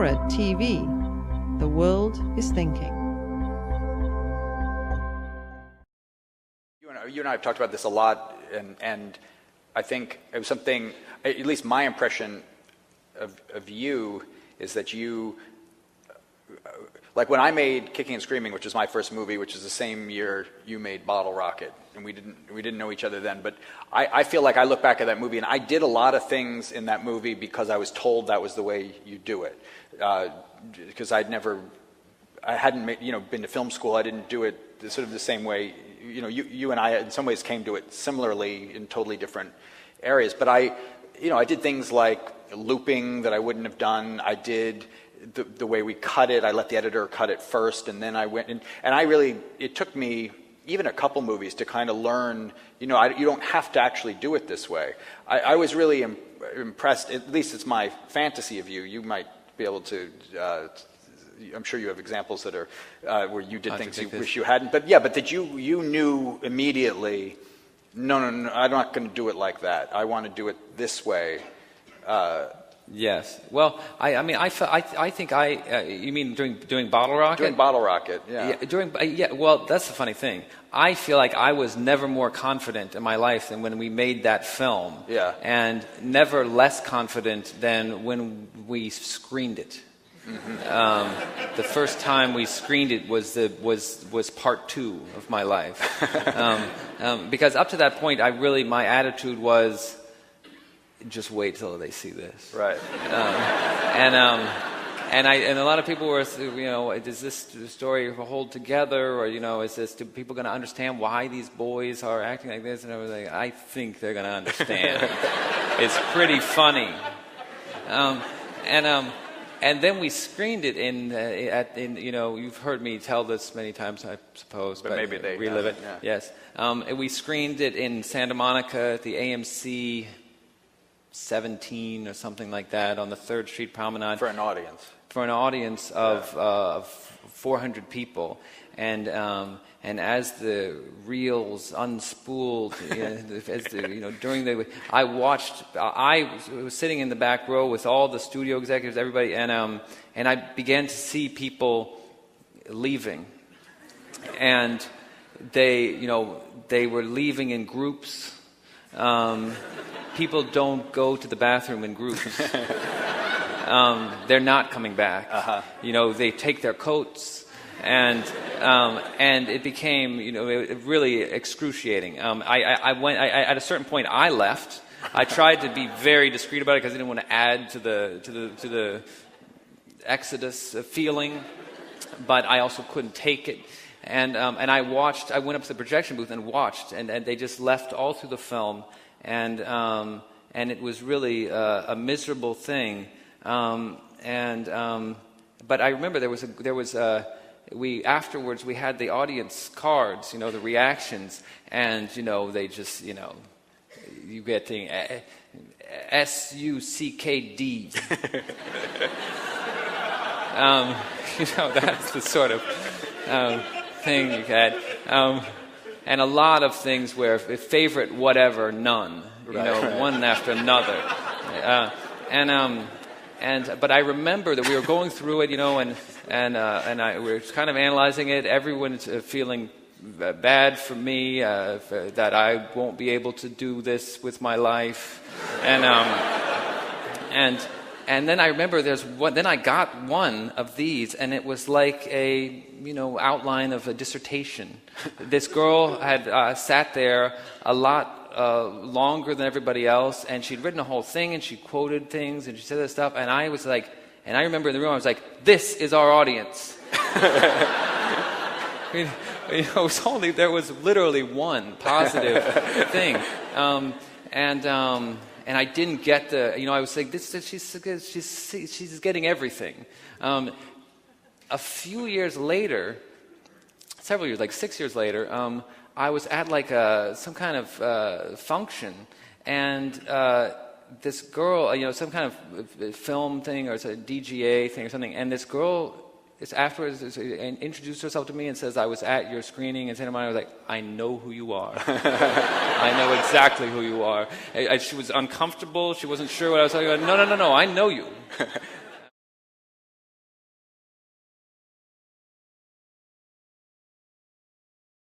Horror TV. The world is thinking. You and I have talked about this a lot, and I think it was something, at least my impression of you is that you, like when I made Kicking and Screaming, which was my first movie, which is the same year you made Bottle Rocket, and we didn't know each other then, but I feel like I look back at that movie and I did a lot of things in that movie because I was told that was the way you do it, because I hadn't been to film school. I didn't do it sort of the same way. You and I in some ways came to it similarly in totally different areas, but I did things like looping that I wouldn't have done. I did the way we cut it. I let the editor cut it first, and then I went and it took me even a couple movies to kind of learn, you don't have to actually do it this way. I was really impressed, at least it's my fantasy of you. You might be able to, I'm sure you have examples that are where you did things you wish you hadn't, but that you knew immediately, no, I'm not going to do it like that. I want to do it this way. Yes. Well, I think you mean doing Bottle Rocket? Doing Bottle Rocket, yeah. Well, that's the funny thing. I feel like I was never more confident in my life than when we made that film. Yeah. And never less confident than when we screened it. Mm-hmm. The first time we screened it was part 2 of my life. Because up to that point, my attitude was, just wait till they see this. Right. And a lot of people were, does this story hold together, or do people going to understand why these boys are acting like this? And I was like, I think they're going to understand. It's pretty funny. And then we screened it in you've heard me tell this many times, I suppose, but maybe they relive it. Yeah. Yes. We screened it in Santa Monica at the AMC 17 or something like that on the 3rd Street Promenade. For an audience. For an audience of 400 people. And as the reels unspooled, I was sitting in the back row with all the studio executives, everybody, and I began to see people leaving, and they were leaving in groups. People don't go to the bathroom in groups. They're not coming back. Uh-huh. They take their coats. And it became, really excruciating. At a certain point, I left. I tried to be very discreet about it because I didn't want to add to the Exodus feeling, but I also couldn't take it. And I watched. I went up to the projection booth and watched, and they just left all through the film, and it was really a miserable thing. But I remember afterwards we had the audience cards, the reactions, and they just you get the SUCKD. That's the sort of thing you had, and a lot of things where favorite whatever none, one after another, but I remember that we were going through it, we were kind of analyzing it. Everyone's feeling bad for me, that I won't be able to do this with my life, and then I remember then I got one of these, and it was like a outline of a dissertation. This girl had sat there a lot longer than everybody else, and she'd written a whole thing, and she quoted things, and she said this stuff, and I was like, and I remember in the room, I was like, this is our audience. There was literally one positive thing, and I didn't get I was like, she's getting everything. A few years later, several years, like 6 years later, I was at some kind of function, and this girl, some kind of film thing or it's a DGA thing or something, and this girl afterwards introduced herself to me and says, I was at your screening in Santa Monica. I was like, I know who you are. I know exactly who you are. She was uncomfortable. She wasn't sure what I was talking about. No, I know you.